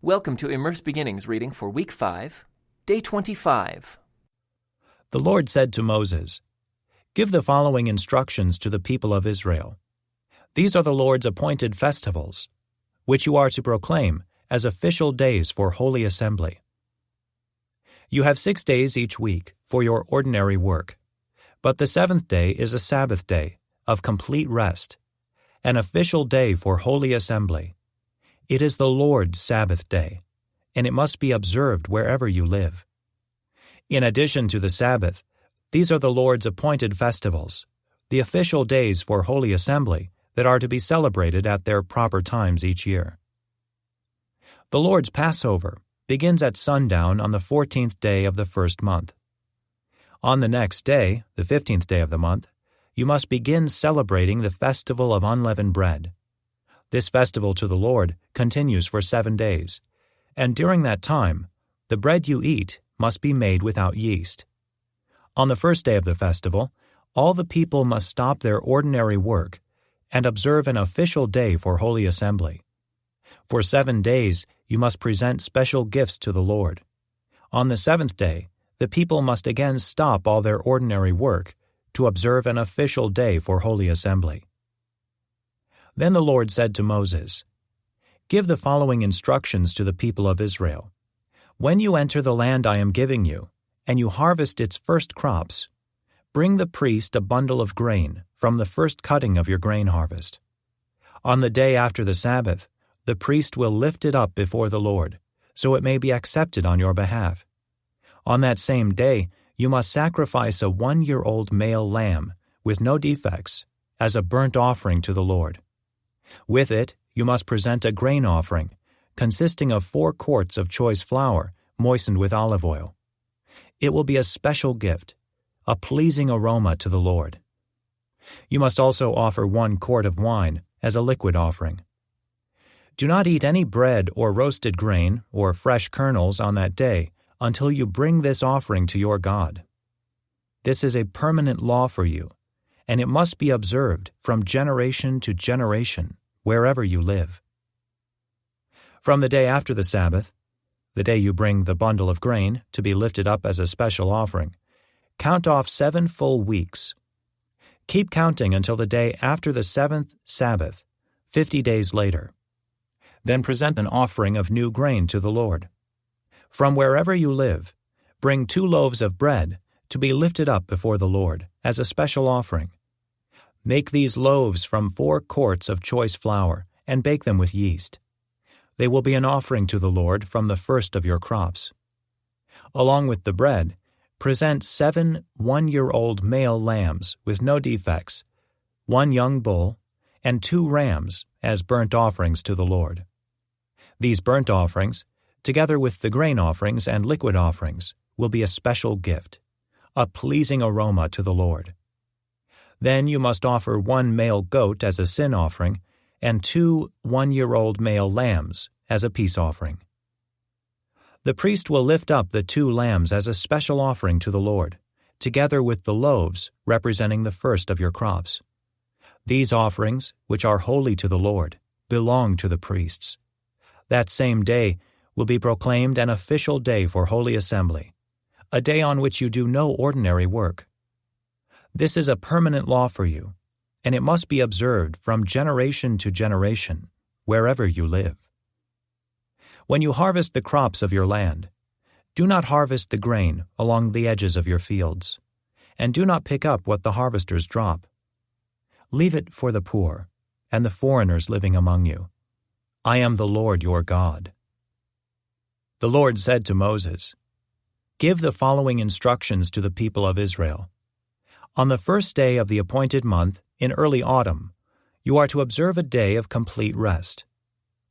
Welcome to Immerse Beginnings reading for Week 5, Day 25. The Lord said to Moses, "Give the following instructions to the people of Israel. These are the Lord's appointed festivals, which you are to proclaim as official days for holy assembly. You have 6 days each week for your ordinary work, but the seventh day is a Sabbath day of complete rest, an official day for holy assembly. It is the Lord's Sabbath day, and it must be observed wherever you live. In addition to the Sabbath, these are the Lord's appointed festivals, the official days for holy assembly that are to be celebrated at their proper times each year. The Lord's Passover begins at sundown on the 14th day of the first month. On the next day, the 15th day of the month, you must begin celebrating the festival of unleavened bread. This festival to the Lord continues for 7 days, and during that time, the bread you eat must be made without yeast. On the first day of the festival, all the people must stop their ordinary work and observe an official day for holy assembly. For 7 days, you must present special gifts to the Lord. On the seventh day, the people must again stop all their ordinary work to observe an official day for holy assembly. Then the Lord said to Moses, "Give the following instructions to the people of Israel. When you enter the land I am giving you, and you harvest its first crops, bring the priest a bundle of grain from the first cutting of your grain harvest. On the day after the Sabbath, the priest will lift it up before the Lord, so it may be accepted on your behalf. On that same day, you must sacrifice a 1-year-old male lamb with no defects as a burnt offering to the Lord. With it, you must present a grain offering, consisting of 4 quarts of choice flour moistened with olive oil. It will be a special gift, a pleasing aroma to the Lord. You must also offer 1 quart of wine as a liquid offering. Do not eat any bread or roasted grain or fresh kernels on that day until you bring this offering to your God. This is a permanent law for you, and it must be observed from generation to generation, wherever you live. From the day after the Sabbath, the day you bring the bundle of grain to be lifted up as a special offering, count off 7 full weeks. Keep counting until the day after the 7th Sabbath, 50 days later. Then present an offering of new grain to the Lord. From wherever you live, bring 2 loaves of bread to be lifted up before the Lord as a special offering. Make these loaves from 4 quarts of choice flour and bake them with yeast. They will be an offering to the Lord from the first of your crops. Along with the bread, present 7 1-year-old male lambs with no defects, 1 young bull, and 2 rams as burnt offerings to the Lord. These burnt offerings, together with the grain offerings and liquid offerings, will be a special gift, a pleasing aroma to the Lord. Then you must offer 1 male goat as a sin offering and 2 1-year-old male lambs as a peace offering. The priest will lift up the 2 lambs as a special offering to the Lord, together with the loaves representing the first of your crops. These offerings, which are holy to the Lord, belong to the priests. That same day will be proclaimed an official day for holy assembly, a day on which you do no ordinary work. This is a permanent law for you, and it must be observed from generation to generation, wherever you live. When you harvest the crops of your land, do not harvest the grain along the edges of your fields, and do not pick up what the harvesters drop. Leave it for the poor and the foreigners living among you. I am the Lord your God." The Lord said to Moses, "Give the following instructions to the people of Israel. On the first day of the appointed month, in early autumn, you are to observe a day of complete rest.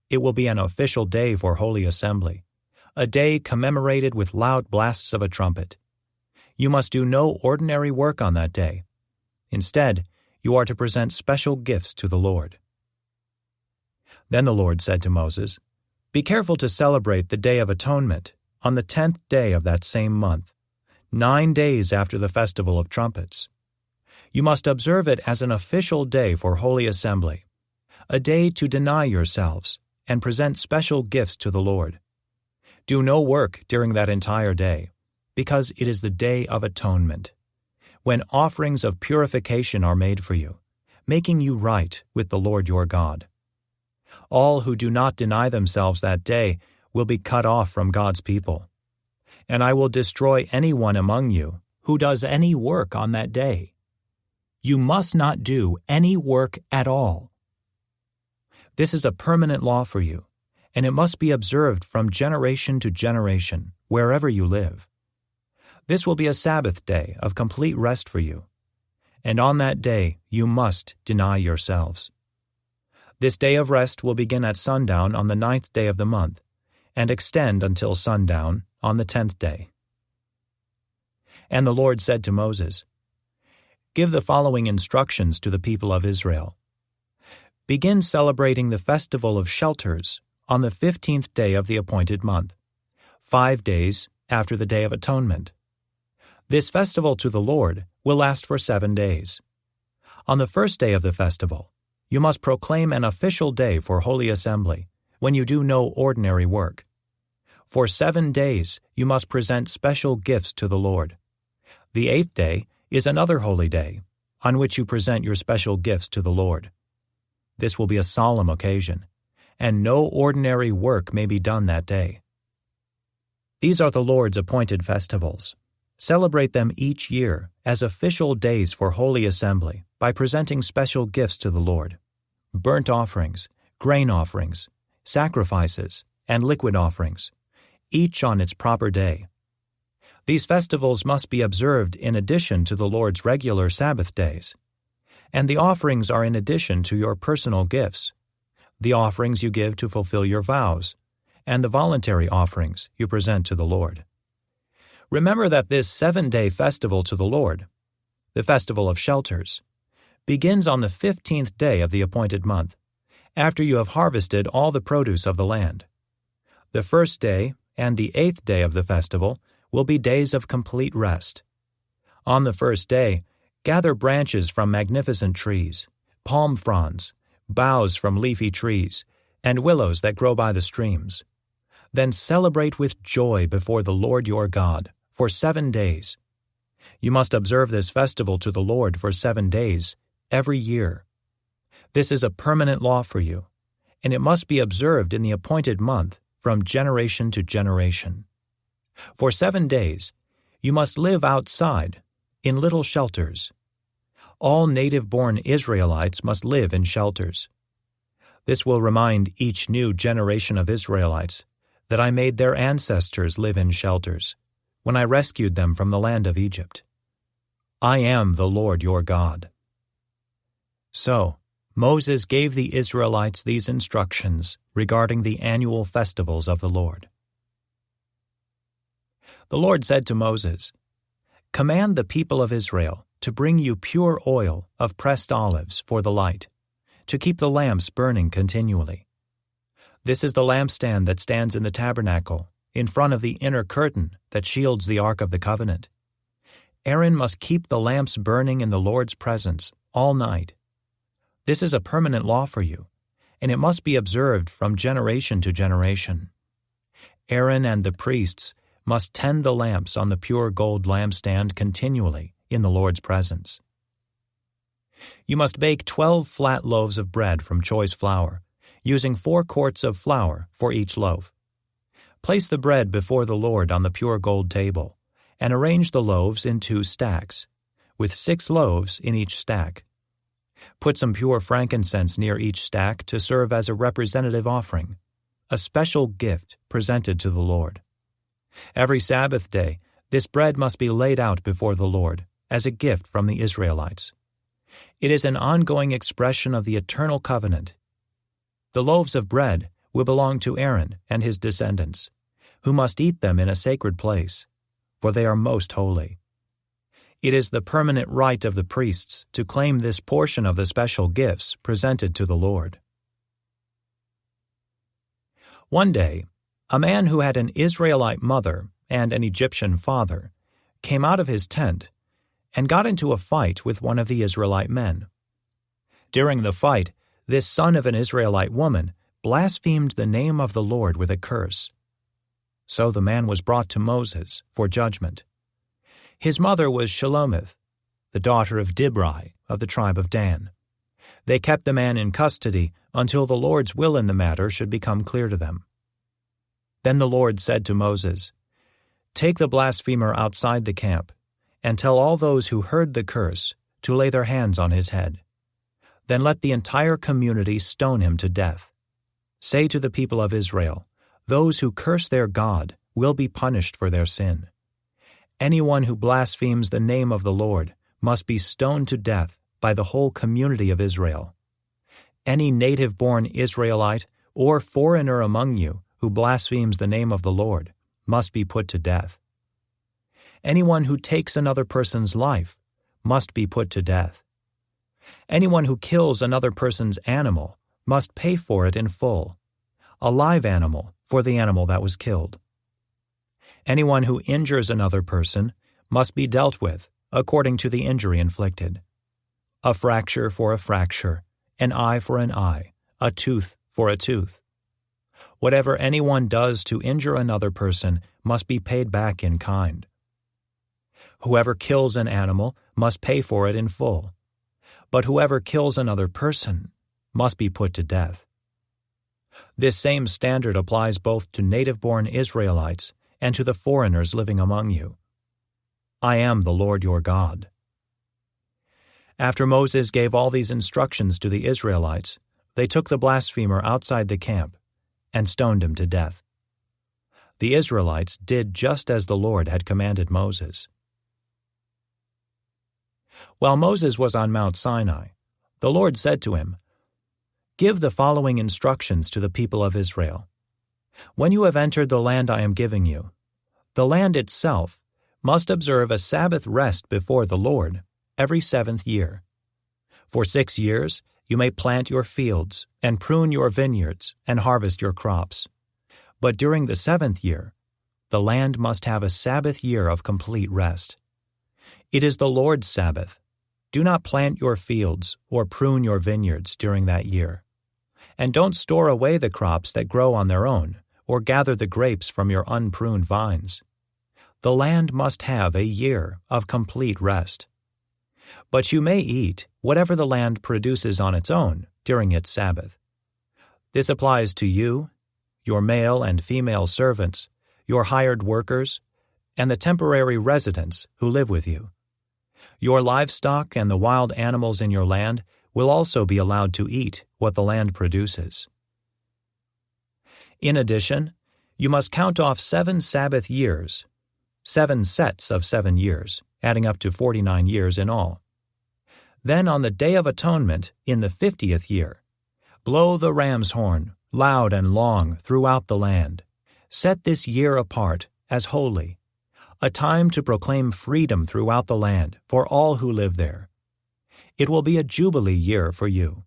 It will be an official day for holy assembly, a day commemorated with loud blasts of a trumpet. You must do no ordinary work on that day. Instead, you are to present special gifts to the Lord." Then the Lord said to Moses, "Be careful to celebrate the Day of Atonement on the 10th day of that same month, 9 days after the Festival of Trumpets. You must observe it as an official day for holy assembly, a day to deny yourselves and present special gifts to the Lord, Do no work during that entire day, because it is the Day of Atonement, when offerings of purification are made for you, making you right with the Lord your God. All who do not deny themselves that day will be cut off from God's people, and I will destroy anyone among you who does any work on that day. You must not do any work at all. This is a permanent law for you, and it must be observed from generation to generation, wherever you live. This will be a Sabbath day of complete rest for you, and on that day you must deny yourselves. This day of rest will begin at sundown on the 9th day of the month, and extend until sundown on the 10th day. And the Lord said to Moses, "Give the following instructions to the people of Israel. Begin celebrating the festival of shelters on the 15th day of the appointed month, 5 days after the Day of Atonement. This festival to the Lord will last for 7 days. On the first day of the festival, you must proclaim an official day for holy assembly, when you do no ordinary work. For 7 days you must present special gifts to the Lord. The 8th day is another holy day, on which you present your special gifts to the Lord. This will be a solemn occasion, and no ordinary work may be done that day. These are the Lord's appointed festivals. Celebrate them each year as official days for holy assembly by presenting special gifts to the Lord: burnt offerings, grain offerings, sacrifices, and liquid offerings, each on its proper day. These festivals must be observed in addition to the Lord's regular Sabbath days, and the offerings are in addition to your personal gifts, the offerings you give to fulfill your vows, and the voluntary offerings you present to the Lord. Remember that this 7-day festival to the Lord, the Festival of Shelters, begins on the 15th day of the appointed month, after you have harvested all the produce of the land. The first day and the 8th day of the festival will be days of complete rest. On the first day, gather branches from magnificent trees, palm fronds, boughs from leafy trees, and willows that grow by the streams. Then celebrate with joy before the Lord your God for 7 days. You must observe this festival to the Lord for 7 days every year. This is a permanent law for you, and it must be observed in the appointed month from generation to generation. For 7 days, you must live outside in little shelters. All native-born Israelites must live in shelters. This will remind each new generation of Israelites that I made their ancestors live in shelters when I rescued them from the land of Egypt. I am the Lord your God." So, Moses gave the Israelites these instructions regarding the annual festivals of the Lord. The Lord said to Moses, "Command the people of Israel to bring you pure oil of pressed olives for the light, to keep the lamps burning continually. This is the lampstand that stands in the tabernacle, in front of the inner curtain that shields the Ark of the Covenant. Aaron must keep the lamps burning in the Lord's presence all night. This is a permanent law for you, and it must be observed from generation to generation. Aaron and the priests must tend the lamps on the pure gold lampstand continually in the Lord's presence. You must bake 12 flat loaves of bread from choice flour, using 4 quarts of flour for each loaf. Place the bread before the Lord on the pure gold table, and arrange the loaves in 2 stacks, with 6 loaves in each stack. Put some pure frankincense near each stack to serve as a representative offering, a special gift presented to the Lord. Every Sabbath day, this bread must be laid out before the Lord as a gift from the Israelites. It is an ongoing expression of the eternal covenant. The loaves of bread will belong to Aaron and his descendants, who must eat them in a sacred place, for they are most holy. It is the permanent right of the priests to claim this portion of the special gifts presented to the Lord. One day, a man who had an Israelite mother and an Egyptian father came out of his tent and got into a fight with one of the Israelite men. During the fight, this son of an Israelite woman blasphemed the name of the Lord with a curse. So the man was brought to Moses for judgment. His mother was Shelomith, the daughter of Dibri of the tribe of Dan. They kept the man in custody until the Lord's will in the matter should become clear to them. Then the Lord said to Moses, "Take the blasphemer outside the camp, and tell all those who heard the curse to lay their hands on his head. Then let the entire community stone him to death. Say to the people of Israel, those who curse their God will be punished for their sin. Anyone who blasphemes the name of the Lord must be stoned to death by the whole community of Israel. Any native-born Israelite or foreigner among you who blasphemes the name of the Lord must be put to death. Anyone who takes another person's life must be put to death. Anyone who kills another person's animal must pay for it in full, a live animal for the animal that was killed. Anyone who injures another person must be dealt with according to the injury inflicted. A fracture for a fracture, an eye for an eye, a tooth for a tooth. Whatever anyone does to injure another person must be paid back in kind. Whoever kills an animal must pay for it in full, but whoever kills another person must be put to death. This same standard applies both to native-born Israelites and to the foreigners living among you. I am the Lord your God." After Moses gave all these instructions to the Israelites, they took the blasphemer outside the camp and stoned him to death. The Israelites did just as the Lord had commanded Moses. While Moses was on Mount Sinai, the Lord said to him, "Give the following instructions to the people of Israel. When you have entered the land I am giving you, the land itself must observe a Sabbath rest before the Lord every 7th year. For 6 years you may plant your fields and prune your vineyards and harvest your crops. But during the 7th year, the land must have a Sabbath year of complete rest. It is the Lord's Sabbath. Do not plant your fields or prune your vineyards during that year. And don't store away the crops that grow on their own, or gather the grapes from your unpruned vines. The land must have a year of complete rest. But you may eat whatever the land produces on its own during its Sabbath. This applies to you, your male and female servants, your hired workers, and the temporary residents who live with you. Your livestock and the wild animals in your land will also be allowed to eat what the land produces. In addition, you must count off 7 Sabbath years, 7 sets of 7 years, adding up to 49 years in all. Then on the Day of Atonement, in the 50th year, blow the ram's horn, loud and long, throughout the land. Set this year apart as holy, a time to proclaim freedom throughout the land for all who live there. It will be a jubilee year for you,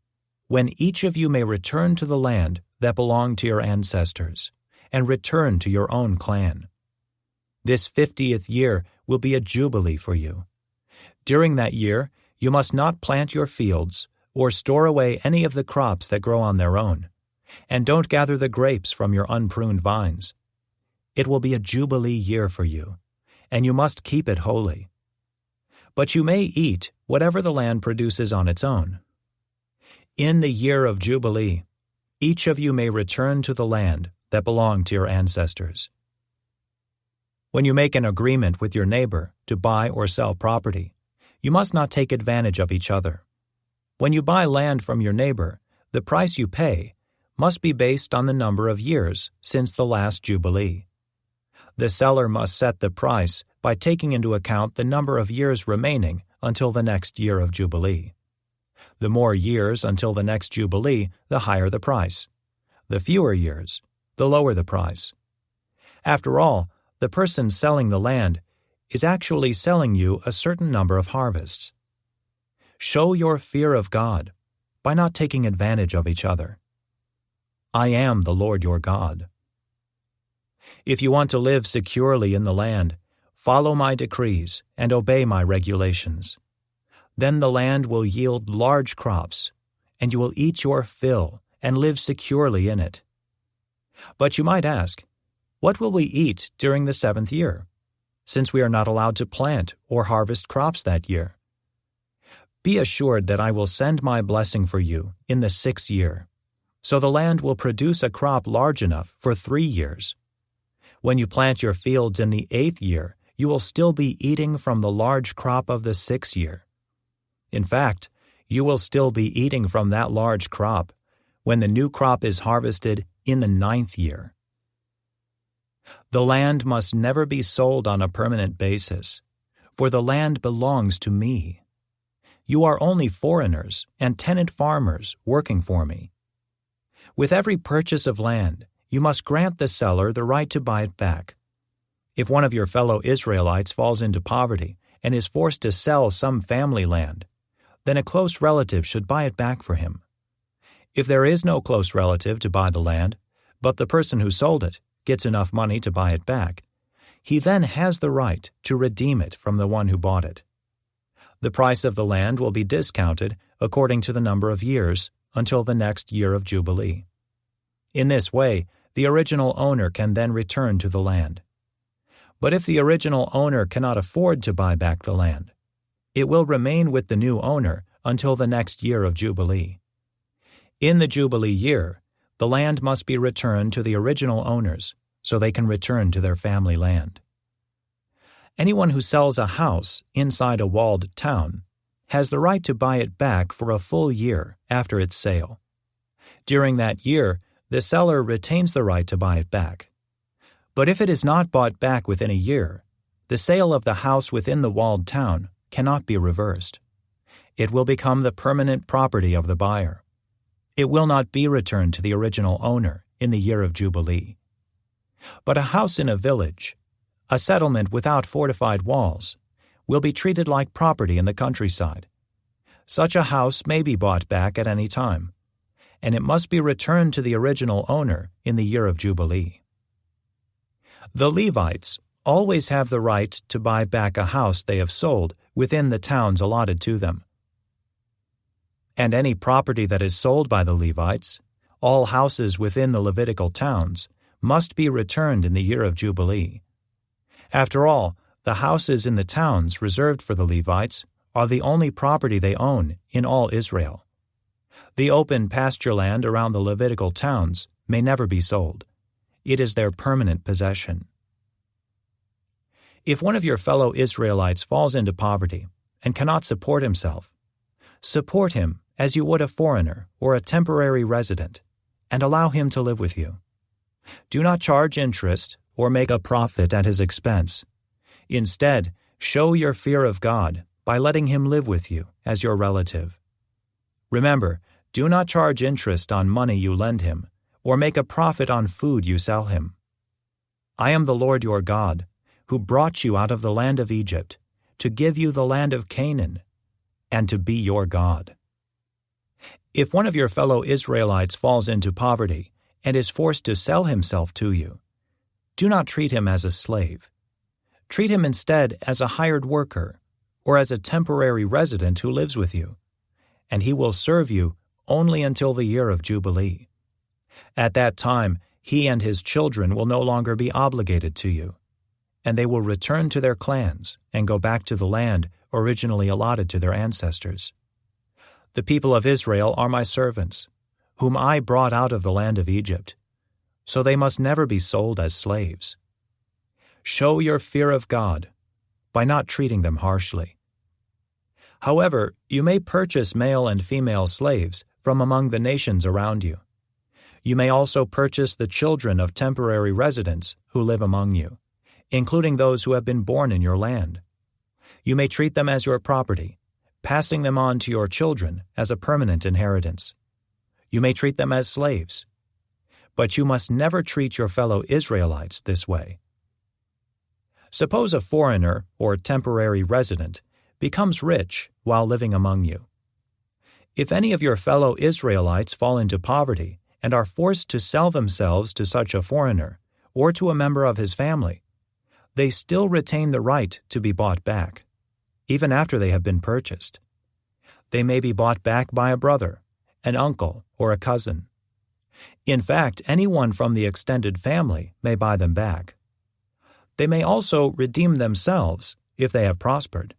when each of you may return to the land that belonged to your ancestors, and return to your own clan. This 50th year will be a jubilee for you. During that year, you must not plant your fields or store away any of the crops that grow on their own, and don't gather the grapes from your unpruned vines. It will be a jubilee year for you, and you must keep it holy. But you may eat whatever the land produces on its own. In the year of Jubilee, each of you may return to the land that belonged to your ancestors. When you make an agreement with your neighbor to buy or sell property, you must not take advantage of each other. When you buy land from your neighbor, the price you pay must be based on the number of years since the last Jubilee. The seller must set the price by taking into account the number of years remaining until the next year of Jubilee. The more years until the next Jubilee, the higher the price. The fewer years, the lower the price. After all, the person selling the land is actually selling you a certain number of harvests. Show your fear of God by not taking advantage of each other. I am the Lord your God. If you want to live securely in the land, follow my decrees and obey my regulations. Then the land will yield large crops, and you will eat your fill and live securely in it. But you might ask, What will we eat during the 7th year, since we are not allowed to plant or harvest crops that year? Be assured that I will send my blessing for you in the 6th year, so the land will produce a crop large enough for 3 years. When you plant your fields in the 8th year, you will still be eating from the large crop of the 6th year. In fact, you will still be eating from that large crop when the new crop is harvested in the 9th year. The land must never be sold on a permanent basis, for the land belongs to me. You are only foreigners and tenant farmers working for me. With every purchase of land, you must grant the seller the right to buy it back. If one of your fellow Israelites falls into poverty and is forced to sell some family land, then a close relative should buy it back for him. If there is no close relative to buy the land, but the person who sold it gets enough money to buy it back, he then has the right to redeem it from the one who bought it. The price of the land will be discounted according to the number of years until the next year of Jubilee. In this way, the original owner can then return to the land. But if the original owner cannot afford to buy back the land, it will remain with the new owner until the next year of Jubilee. In the Jubilee year, the land must be returned to the original owners so they can return to their family land. Anyone who sells a house inside a walled town has the right to buy it back for a full year after its sale. During that year, the seller retains the right to buy it back. But if it is not bought back within a year, the sale of the house within the walled town cannot be reversed. It will become the permanent property of the buyer. It will not be returned to the original owner in the year of Jubilee. But a house in a village, a settlement without fortified walls, will be treated like property in the countryside. Such a house may be bought back at any time, and it must be returned to the original owner in the year of Jubilee. The Levites always have the right to buy back a house they have sold within the towns allotted to them. And any property that is sold by the Levites, all houses within the Levitical towns, must be returned in the year of Jubilee. After all, the houses in the towns reserved for the Levites are the only property they own in all Israel. The open pasture land around the Levitical towns may never be sold. It is their permanent possession. If one of your fellow Israelites falls into poverty and cannot support himself, support him as you would a foreigner or a temporary resident, and allow him to live with you. Do not charge interest or make a profit at his expense. Instead, show your fear of God by letting him live with you as your relative. Remember, do not charge interest on money you lend him, or make a profit on food you sell him. I am the Lord your God, who brought you out of the land of Egypt, to give you the land of Canaan, and to be your God. If one of your fellow Israelites falls into poverty and is forced to sell himself to you, do not treat him as a slave. Treat him instead as a hired worker or as a temporary resident who lives with you, and he will serve you only until the year of Jubilee. At that time, he and his children will no longer be obligated to you, and they will return to their clans and go back to the land originally allotted to their ancestors. The people of Israel are my servants, whom I brought out of the land of Egypt, so they must never be sold as slaves. Show your fear of God by not treating them harshly. However, you may purchase male and female slaves from among the nations around you. You may also purchase the children of temporary residents who live among you, including those who have been born in your land. You may treat them as your property, passing them on to your children as a permanent inheritance. You may treat them as slaves, but you must never treat your fellow Israelites this way. Suppose a foreigner or temporary resident becomes rich while living among you. If any of your fellow Israelites fall into poverty and are forced to sell themselves to such a foreigner or to a member of his family, they still retain the right to be bought back, even after they have been purchased. They may be bought back by a brother, an uncle, or a cousin. In fact, anyone from the extended family may buy them back. They may also redeem themselves if they have prospered.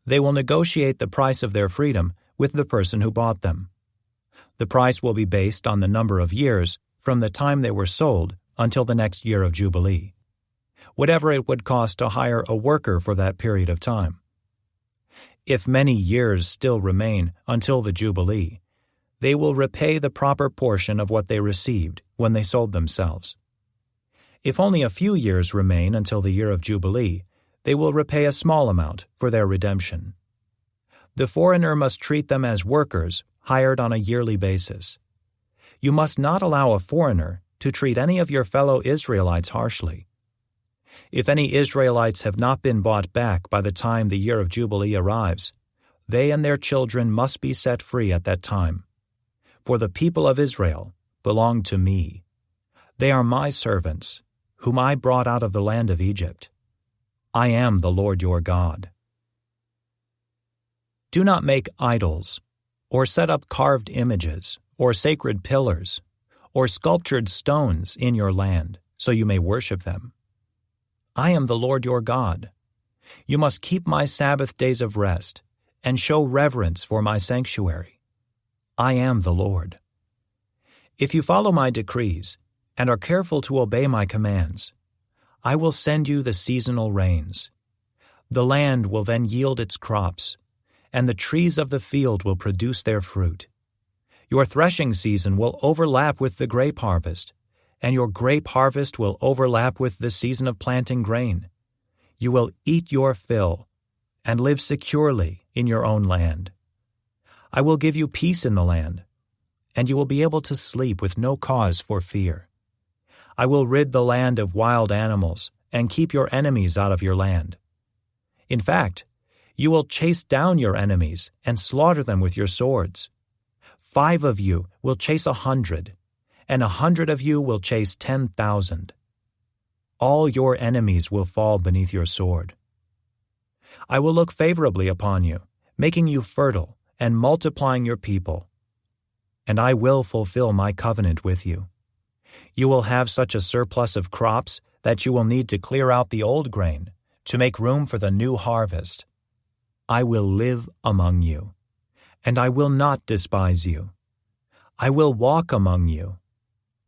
They will negotiate the price of their freedom with the person who bought them. The price will be based on the number of years from the time they were sold until the next year of Jubilee, whatever it would cost to hire a worker for that period of time. If many years still remain until the Jubilee, they will repay the proper portion of what they received when they sold themselves. If only a few years remain until the year of Jubilee, they will repay a small amount for their redemption. The foreigner must treat them as workers hired on a yearly basis. You must not allow a foreigner to treat any of your fellow Israelites harshly. If any Israelites have not been bought back by the time the year of Jubilee arrives, they and their children must be set free at that time. For the people of Israel belong to me. They are my servants, whom I brought out of the land of Egypt. I am the Lord your God. Do not make idols, or set up carved images, or sacred pillars, or sculptured stones in your land, so you may worship them. I am the Lord your God. You must keep my Sabbath days of rest, and show reverence for my sanctuary. I am the Lord. If you follow my decrees, and are careful to obey my commands, I will send you the seasonal rains. The land will then yield its crops, and the trees of the field will produce their fruit. Your threshing season will overlap with the grape harvest, and your grape harvest will overlap with the season of planting grain. You will eat your fill, and live securely in your own land. I will give you peace in the land, and you will be able to sleep with no cause for fear. I will rid the land of wild animals, and keep your enemies out of your land. In fact, you will chase down your enemies and slaughter them with your swords. 5 of you will chase 100, and 100 of you will chase 10,000. All your enemies will fall beneath your sword. I will look favorably upon you, making you fertile and multiplying your people. And I will fulfill my covenant with you. You will have such a surplus of crops that you will need to clear out the old grain to make room for the new harvest. I will live among you, and I will not despise you. I will walk among you.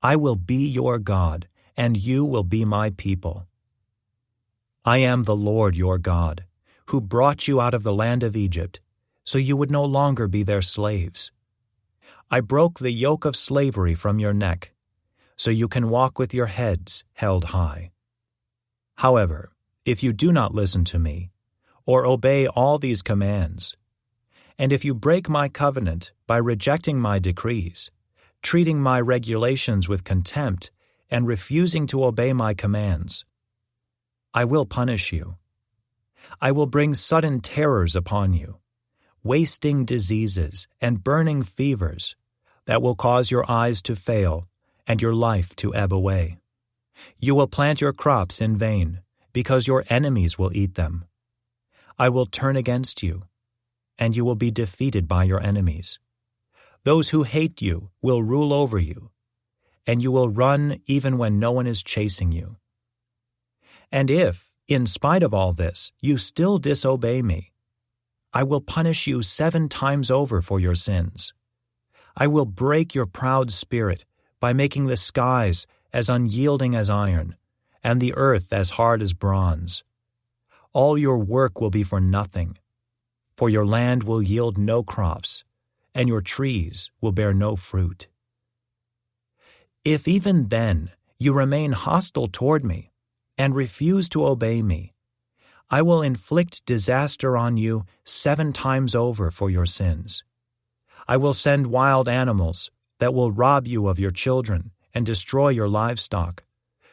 I will be your God, and you will be my people. I am the Lord your God, who brought you out of the land of Egypt, so you would no longer be their slaves. I broke the yoke of slavery from your neck, so you can walk with your heads held high. However, if you do not listen to me, or obey all these commands, and if you break my covenant by rejecting my decrees, treating my regulations with contempt, and refusing to obey my commands, I will punish you. I will bring sudden terrors upon you, wasting diseases and burning fevers that will cause your eyes to fail and your life to ebb away. You will plant your crops in vain, because your enemies will eat them. I will turn against you, and you will be defeated by your enemies. Those who hate you will rule over you, and you will run even when no one is chasing you. And if, in spite of all this, you still disobey me, I will punish you 7 times over for your sins. I will break your proud spirit by making the skies as unyielding as iron, and the earth as hard as bronze. All your work will be for nothing, for your land will yield no crops, and your trees will bear no fruit. If even then you remain hostile toward me and refuse to obey me, I will inflict disaster on you 7 times over for your sins. I will send wild animals that will rob you of your children and destroy your livestock.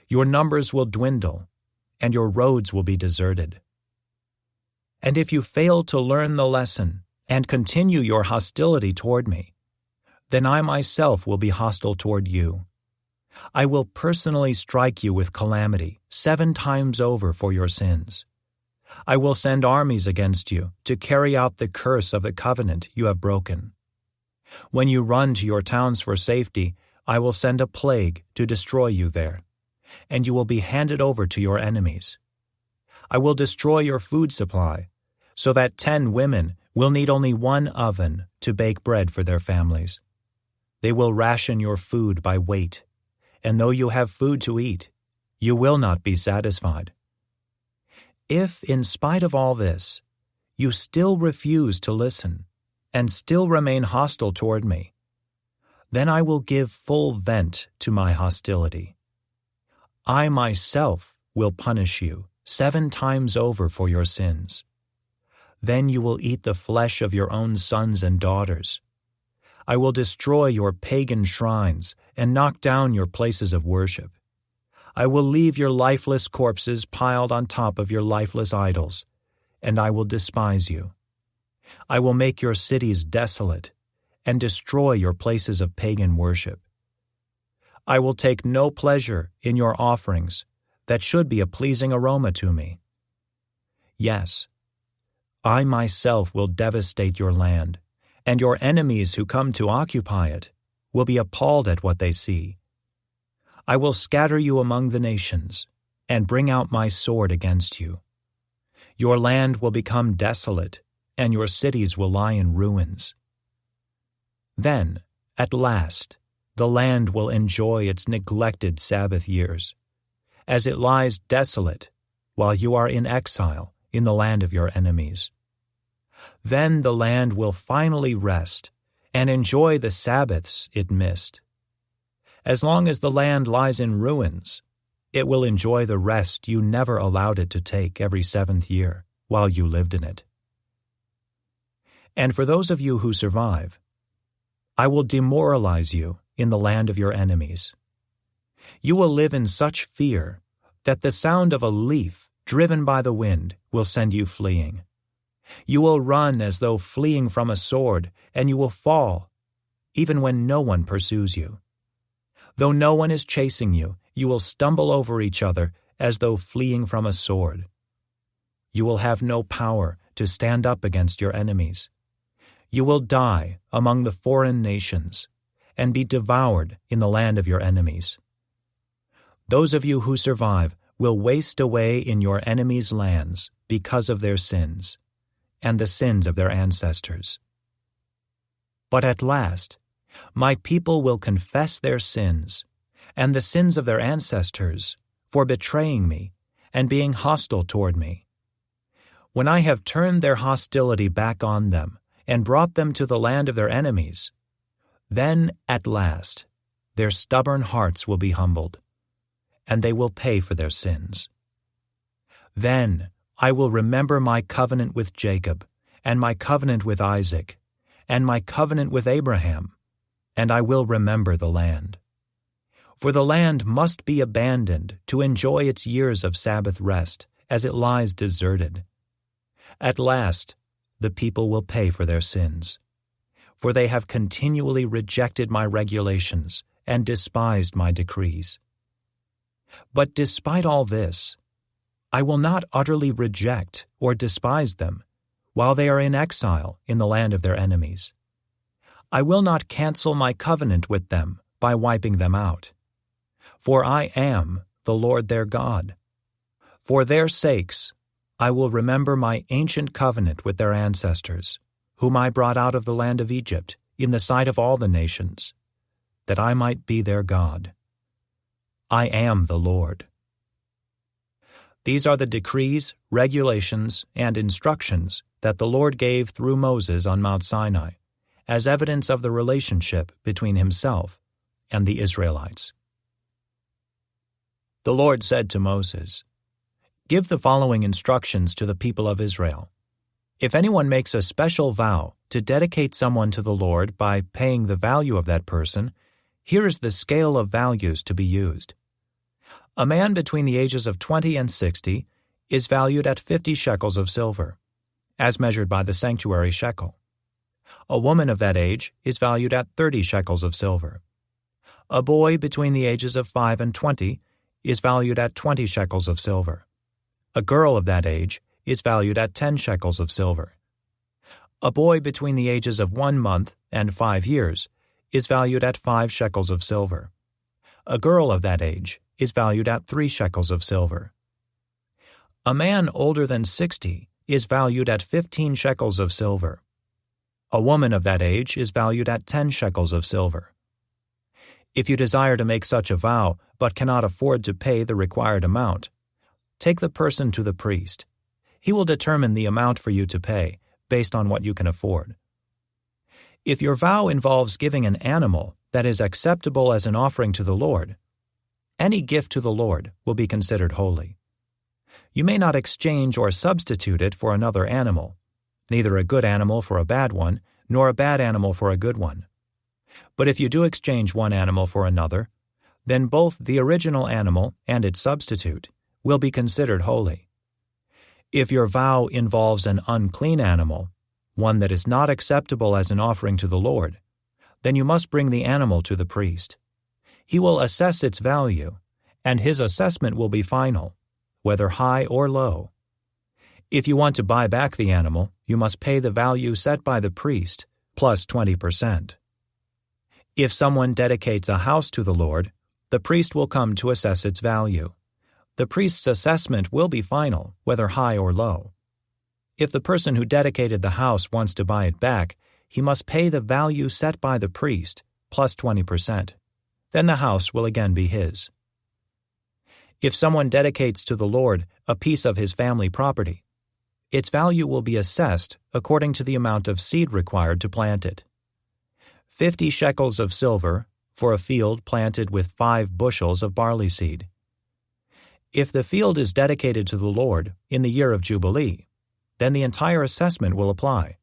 Your numbers will dwindle, and your roads will be deserted. And if you fail to learn the lesson and continue your hostility toward me, then I myself will be hostile toward you. I will personally strike you with calamity 7 times over for your sins. I will send armies against you to carry out the curse of the covenant you have broken. When you run to your towns for safety, I will send a plague to destroy you there, and you will be handed over to your enemies. I will destroy your food supply, so that 10 women will need only one oven to bake bread for their families. They will ration your food by weight, and though you have food to eat, you will not be satisfied. If, in spite of all this, you still refuse to listen and still remain hostile toward me, then I will give full vent to my hostility. I myself will punish you 7 times over for your sins. Then you will eat the flesh of your own sons and daughters. I will destroy your pagan shrines and knock down your places of worship. I will leave your lifeless corpses piled on top of your lifeless idols, and I will despise you. I will make your cities desolate and destroy your places of pagan worship. I will take no pleasure in your offerings that should be a pleasing aroma to me. Yes, I myself will devastate your land, and your enemies who come to occupy it will be appalled at what they see. I will scatter you among the nations and bring out my sword against you. Your land will become desolate, and your cities will lie in ruins. Then, at last, the land will enjoy its neglected Sabbath years, as it lies desolate while you are in exile in the land of your enemies. Then the land will finally rest and enjoy the Sabbaths it missed. As long as the land lies in ruins, it will enjoy the rest you never allowed it to take every 7th year while you lived in it. And for those of you who survive, I will demoralize you in the land of your enemies. You will live in such fear that the sound of a leaf driven by the wind will send you fleeing. You will run as though fleeing from a sword, and you will fall, even when no one pursues you. Though no one is chasing you, you will stumble over each other as though fleeing from a sword. You will have no power to stand up against your enemies. You will die among the foreign nations and be devoured in the land of your enemies. Those of you who survive will waste away in your enemies' lands because of their sins and the sins of their ancestors. But at last, my people will confess their sins and the sins of their ancestors for betraying me and being hostile toward me. When I have turned their hostility back on them and brought them to the land of their enemies, then at last their stubborn hearts will be humbled, and they will pay for their sins. Then I will remember my covenant with Jacob, and my covenant with Isaac, and my covenant with Abraham, and I will remember the land. For the land must be abandoned to enjoy its years of Sabbath rest as it lies deserted. At last, the people will pay for their sins, for they have continually rejected my regulations and despised my decrees. But despite all this, I will not utterly reject or despise them while they are in exile in the land of their enemies. I will not cancel my covenant with them by wiping them out, for I am the Lord their God. For their sakes, I will remember my ancient covenant with their ancestors, whom I brought out of the land of Egypt in the sight of all the nations, that I might be their God. I am the Lord. These are the decrees, regulations, and instructions that the Lord gave through Moses on Mount Sinai, as evidence of the relationship between himself and the Israelites. The Lord said to Moses, "Give the following instructions to the people of Israel. If anyone makes a special vow to dedicate someone to the Lord by paying the value of that person, here is the scale of values to be used. A man between the ages of 20 and 60 is valued at 50 shekels of silver, as measured by the sanctuary shekel. A woman of that age is valued at 30 shekels of silver. A boy between the ages of 5 and 20 is valued at 20 shekels of silver. A girl of that age is valued at 10 shekels of silver. A boy between the ages of 1 month and 5 years is valued at 5 shekels of silver. A girl of that age is valued at 3 shekels of silver. A man older than 60 is valued at 15 shekels of silver. A woman of that age is valued at 10 shekels of silver. If you desire to make such a vow but cannot afford to pay the required amount, take the person to the priest. He will determine the amount for you to pay based on what you can afford. If your vow involves giving an animal that is acceptable as an offering to the Lord, any gift to the Lord will be considered holy. You may not exchange or substitute it for another animal, neither a good animal for a bad one, nor a bad animal for a good one. But if you do exchange one animal for another, then both the original animal and its substitute will be considered holy. If your vow involves an unclean animal, one that is not acceptable as an offering to the Lord, then you must bring the animal to the priest. He will assess its value, and his assessment will be final, whether high or low. If you want to buy back the animal, you must pay the value set by the priest, plus 20%. If someone dedicates a house to the Lord, the priest will come to assess its value. The priest's assessment will be final, whether high or low. If the person who dedicated the house wants to buy it back, he must pay the value set by the priest, plus 20%. Then the house will again be his. If someone dedicates to the Lord a piece of his family property, its value will be assessed according to the amount of seed required to plant it. 50 shekels of silver for a field planted with 5 bushels of barley seed. If the field is dedicated to the Lord in the year of Jubilee, then the entire assessment will apply.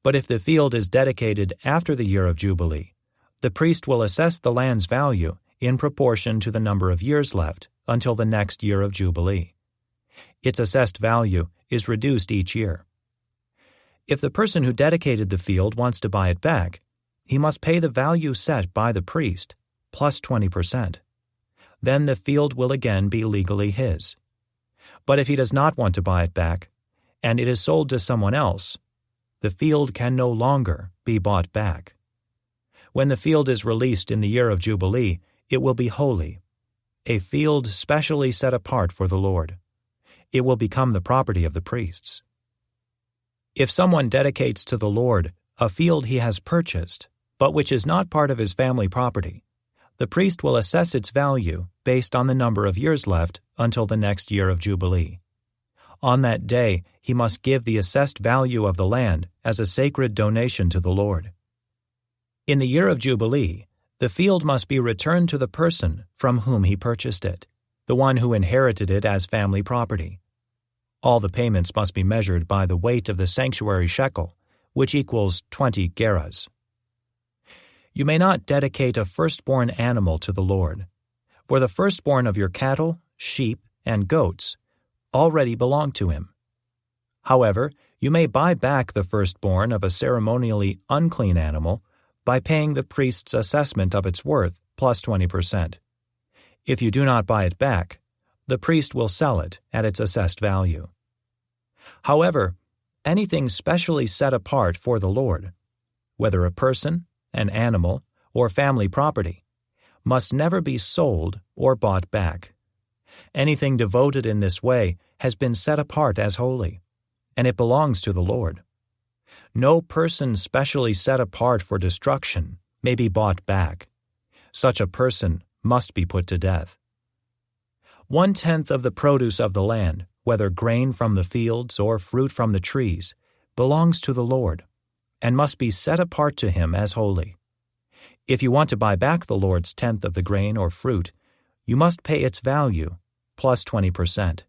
But if the field is dedicated after the year of Jubilee, the priest will assess the land's value in proportion to the number of years left until the next year of Jubilee. Its assessed value is reduced each year. If the person who dedicated the field wants to buy it back, he must pay the value set by the priest, plus 20%. Then the field will again be legally his. But if he does not want to buy it back, and it is sold to someone else, the field can no longer be bought back. When the field is released in the year of Jubilee, it will be holy, a field specially set apart for the Lord. It will become the property of the priests. If someone dedicates to the Lord a field he has purchased, but which is not part of his family property, the priest will assess its value based on the number of years left until the next year of Jubilee. On that day, he must give the assessed value of the land as a sacred donation to the Lord. In the year of Jubilee, the field must be returned to the person from whom he purchased it, the one who inherited it as family property. All the payments must be measured by the weight of the sanctuary shekel, which equals 20 gerahs. You may not dedicate a firstborn animal to the Lord, for the firstborn of your cattle, sheep, and goats already belong to him. However, you may buy back the firstborn of a ceremonially unclean animal by paying the priest's assessment of its worth plus 20%. If you do not buy it back, the priest will sell it at its assessed value. However, anything specially set apart for the Lord, whether a person, an animal, or family property, must never be sold or bought back. Anything devoted in this way has been set apart as holy, and it belongs to the Lord. No person specially set apart for destruction may be bought back. Such a person must be put to death. 1/10 of the produce of the land, whether grain from the fields or fruit from the trees, belongs to the Lord, and must be set apart to him as holy. If you want to buy back the Lord's 10th of the grain or fruit, you must pay its value, plus 20%.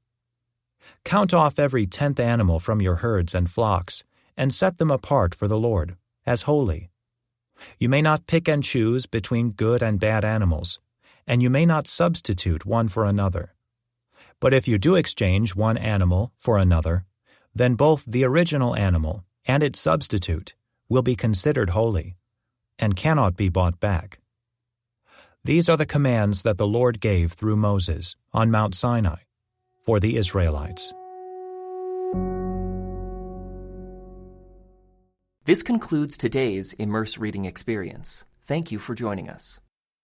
Count off every 10th animal from your herds and flocks, and set them apart for the Lord, as holy. You may not pick and choose between good and bad animals, and you may not substitute one for another. But if you do exchange one animal for another, then both the original animal and its substitute will be considered holy, and cannot be bought back. These are the commands that the Lord gave through Moses on Mount Sinai for the Israelites. This concludes today's Immerse reading experience. Thank you for joining us.